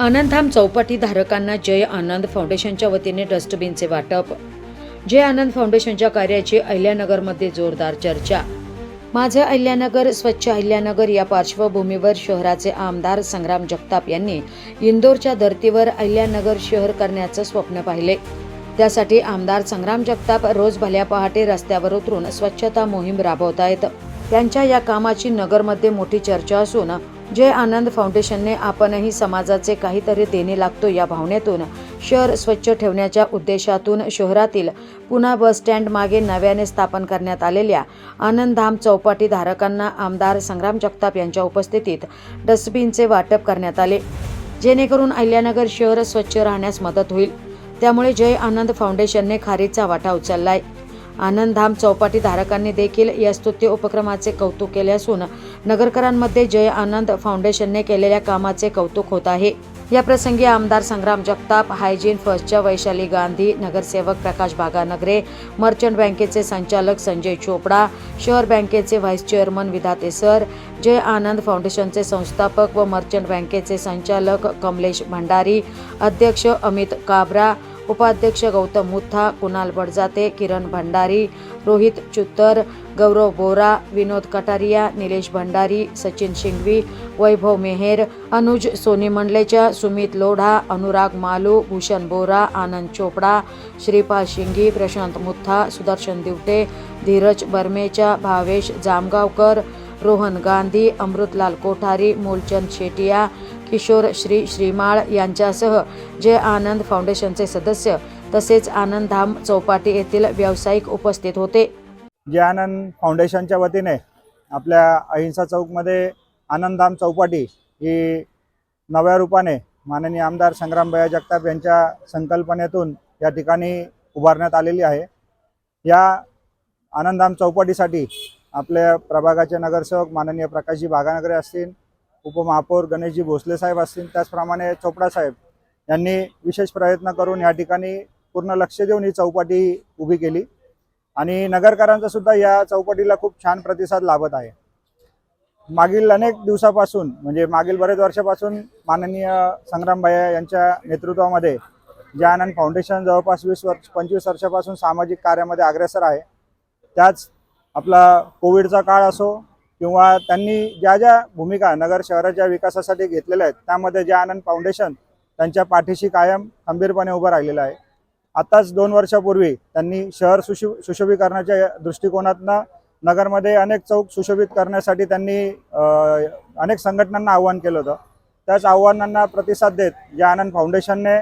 आनंदधाम चौपाटी धारकांना जय आनंद फाउंडेशनच्या वतीने डस्टबिनचे वाटप। जय आनंद फाउंडेशनच्या कार्याची अहिल्यानगरमध्ये जोरदार चर्चा। माझे अहिल्यानगर स्वच्छ अहिल्यानगर या पार्श्वभूमीवर शहराचे आमदार संग्राम जगताप यांनी इंदोरच्या धर्तीवर अहिल्यानगर शहर करण्याचं स्वप्न पाहिले। त्यासाठी आमदार संग्राम जगताप रोज भल्या पहाटे रस्त्यावर उतरून स्वच्छता मोहीम राबवतायत। त्यांच्या या कामाची नगरमध्ये मोठी चर्चा असून जय आनंद फाउंडेशनने आपणही समाजाचे काहीतरी देणे लागतो या भावनेतून शहर स्वच्छ ठेवण्याच्या उद्देशातून शहरातील पुन्हा बस स्टँड मागे नव्याने स्थापन करण्यात आलेल्या आनंदधाम चौपाटी धारकांना आमदार संग्राम जगताप यांच्या उपस्थितीत डस्टबिनचे वाटप करण्यात आले, जेणेकरून अहिल्यानगर शहर स्वच्छ राहण्यास मदत होईल। त्यामुळे जय आनंद फाउंडेशनने खारीचा वाटा उचललाय। आनंदधाम चौपाटी धारकांनी देखील या स्तुत्य उपक्रमाचे कौतुक केले असून नगरकरांमध्ये जय आनंद फाउंडेशनने केलेल्या कामाचे कौतुक होत आहे। या प्रसंगी आमदार संग्राम जगताप, हायजीन फर्स्टच्या वैशाली गांधी, नगरसेवक प्रकाश बागानगरे, मर्चंट बँकेचे संचालक संजय चोपडा, शहर बँकेचे व्हाईस चेअरमन विधाते सर, जय आनंद फाउंडेशनचे संस्थापक व मर्चंट बँकेचे संचालक कमलेश भंडारी, अध्यक्ष अमित काबरा, उपाध्यक्ष गौतम मुथा, कुणाल बडजाते, किरण भंडारी, रोहित चुत्तर, गौरव बोरा, विनोद कटारिया, निलेश भंडारी, सचिन शिंगवी, वैभव मेहेर, अनुज सोनी मंडलेचा, सुमित लोढा, अनुराग मालू, भूषण बोरा, आनंद चोपडा, श्रीपाल शिंगी, प्रशांत मुथा, सुदर्शन दिवटे, धीरज बर्मेचा, भावेश जामगावकर, रोहन गांधी, अमृतलाल कोठारी, मूलचंद शेटिया, किशोर श्रीमाळ यांच्यासह जय आनंद फाउंडेशनचे सदस्य तसेच आनंदधाम चौपाटी येथील व्यावसायिक उपस्थित होते। जय आनंद फाउंडेशनच्या वतीने आपल्या अहिंसा चौकमध्ये आनंदधाम चौपाटी ही नव्या रूपाने माननीय आमदार संग्रामभैया जगताप यांच्या संकल्पनेतून या ठिकाणी उभारण्यात आलेली आहे। या आनंदधाम चौपाटीसाठी आपल्या प्रभागाचे नगरसेवक माननीय प्रकाशजी बागानगरे असतील, उपमहापौर गणेशजी भोसले साहेब असतील, त्याचप्रमाणे चोपडा साहेब यांनी विशेष प्रयत्न करून या ठिकाणी पूर्ण लक्ष देऊन ही चौपाटी उभी केली आणि नगरकरांचा सुद्धा या चौपाटीला खूप छान प्रतिसाद लाभत आहे। मागील अनेक दिवसापासून म्हणजे मागील बरेच वर्षापासून माननीय संग्रामभैया यांच्या नेतृत्वामध्ये जय आनंद फाउंडेशन जवळपास 25 वर्षापासून सामाजिक कार्यामध्ये अग्रेसर आहे। त्याच आपला कोविडचा काळ असो किंवा त्यांनी ज्या ज्या भूमिका नगर शहराच्या विकासासाठी घेतलेल्या आहेत त्यामध्ये जय आनंद फाउंडेशन त्यांच्या पाठीशी कायम खंबीरपणे उभं राहिलेलं आहे। आताच 2 वर्षापूर्वी त्यांनी शहर सुशोभीकरणाच्या दृष्टिकोनातनं नगरमध्ये अनेक चौक सुशोभित करण्यासाठी त्यांनी अनेक संघटनांना आव्हान केलं होतं। त्याच आव्हानांना प्रतिसाद देत जय आनंद फाउंडेशनने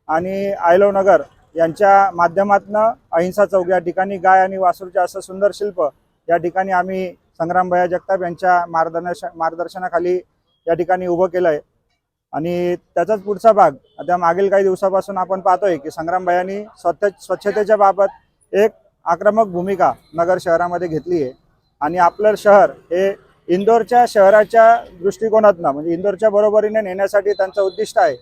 आणि आयलो नगर यांच्या माध्यमातून अहिंसा चौक या ठिकाणी गाय आणि वासरूचे असं सुंदर शिल्प या ठिकाणी आम्ही संग्रामभैया जगताप यांच्या मार्गदर्शनाखाली या ठिकाणी उभं केलं आहे आणि त्याचाच पुढचा भाग आता मागील काही दिवसापासून आपण पाहतोय की संग्रामभैयांनी स्वच्छतेच्या बाबत एक आक्रमक भूमिका नगर शहरामध्ये घेतली आहे आणि आपलं शहर हे इंदोरच्या शहराच्या दृष्टिकोनातून म्हणजे इंदोरच्या बरोबरीने नेण्यासाठी त्यांचं उद्दिष्ट आहे।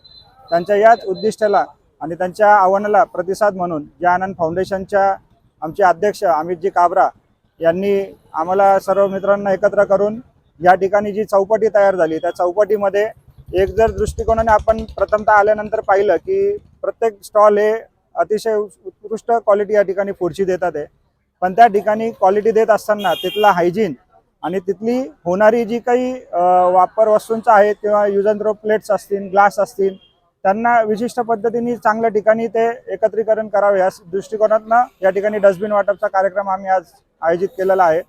त्यांच्या याच उद्दिष्टाला आणि त्यांच्या आव्हानाला प्रतिसाद म्हणून जय आनंद फाउंडेशनच्या आमचे अध्यक्ष अमितजी काबरा यांनी आम्हाला सर्व मित्रांना एकत्र करून या ठिकाणी जी चौपाटी तयार झाली त्या चौपाटीमध्ये एक जर दृष्टिकोनाने आपण प्रथमतः आल्यानंतर पाहिलं की प्रत्येक स्टॉल हे अतिशय उत्कृष्ट क्वालिटी या ठिकाणी फूडची देतात आहे, पण त्या ठिकाणी क्वालिटी देत असताना तिथला हायजीन आणि तिथली होणारी जी काही वापर वस्तूंचा आहे किंवा यूज अँड थ्रो प्लेट्स असतील, ग्लास असतील, त्यांना विशिष्ट पद्धतीने चांगल्या ठिकाणी ते एकत्रीकरण करावे या दृष्टिकोनातनं या ठिकाणी डस्टबिन वाटपचा कार्यक्रम आम्ही आज आयोजित केलेला आहे।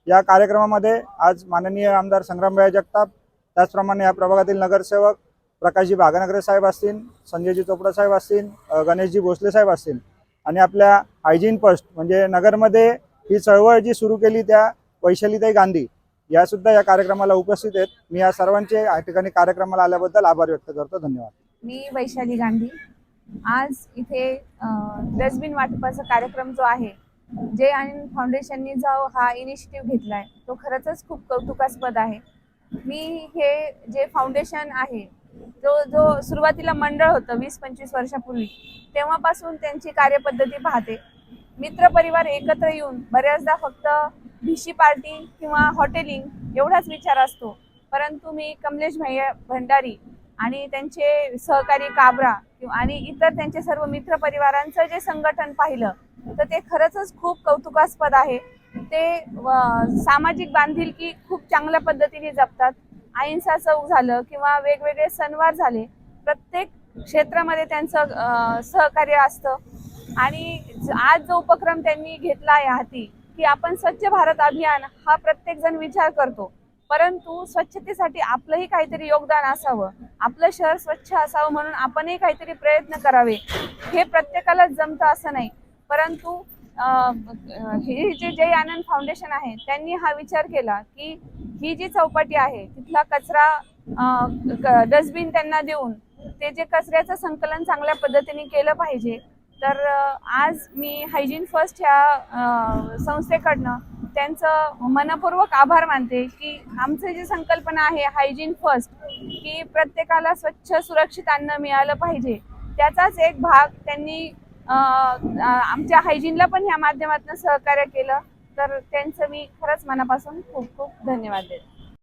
या कार्यक्रमामध्ये आज माननीय आमदार संग्रामभैया जगताप, त्याचप्रमाणे या प्रभागातील नगरसेवक प्रकाशजी बागानगरे साहेब असतील, संजयजी चोपडा साहेब असतील, गणेशजी भोसले साहेब असतील आणि आपल्या हायजीन फर्स्ट म्हणजे नगरमध्ये ही चळवळ जी सुरू केली त्या वैशालीताई गांधी यासुद्धा या कार्यक्रमाला उपस्थित आहेत। मी या सर्वांचे या ठिकाणी कार्यक्रमाला आल्याबद्दल आभार व्यक्त करतो। धन्यवाद। मी वैशाली गांधी। आज इथे डस्टबिन वाटपाचा कार्यक्रम जो आहे जय आनंद फाउंडेशनने जो हा इनिशिएटिव्ह घेतलाय तो खरंच खूप कौतुकास्पद आहे। मी हे जे फाउंडेशन आहे जो सुरुवातीला मंडळ होतं 20-25 वर्षापूर्वी तेव्हापासून त्यांची कार्यपद्धती पाहते। मित्रपरिवार एकत्र येऊन बऱ्याचदा फक्त भिशी पार्टी किंवा हॉटेलिंग एवढाच विचार असतो, परंतु मी कमलेश भैया भंडारी आणि त्यांचे सहकारी काबरा आणि इतर त्यांचे सर्व मित्र परिवारांचं जे संघटन पाहिलं तर ते खरंच खूप कौतुकास्पद आहे. ते सामाजिक बांधिलकी खूप चांगल्या पद्धतीने जपतात. अहिंसा चौक झालं किंवा वेगवेगळे सणवार झाले, प्रत्येक क्षेत्रामध्ये त्यांचं सहकार्य असतं. आणि आज जो उपक्रम त्यांनी घेतला आहे हाती की आपण स्वच्छ भारत अभियान हा प्रत्येक जण विचार करतो, परंतु स्वच्छतेसाठी आपलंही काहीतरी योगदान असावं, आपलं शहर स्वच्छ असावं म्हणून आपणही काहीतरी प्रयत्न करावे. हे प्रत्येकाला जमतं असं नाही, परंतु हे जे जय आनंद फाउंडेशन आहे त्यांनी हा विचार केला की ही जी चौपाटी आहे तिथला कचरा डस्टबिन त्यांना देऊन ते जे कचऱ्याचं संकलन चांगल्या पद्धतीने केलं पाहिजे. तर आज मी हायजीन फर्स्ट ह्या संस्थेकडनं त्यांचं मनपूर्वक आभार मानते की आमचं जी संकल्पना आहे हायजीन फर्स्ट, की प्रत्येकाला स्वच्छ सुरक्षित अन्न मिळालं पाहिजे, त्याचाच एक भाग त्यांनी आमच्या हायजीनला पण ह्या माध्यमातून सहकार्य केलं. तर त्यांचं मी खरंच मनापासून खूप खूप धन्यवाद देते.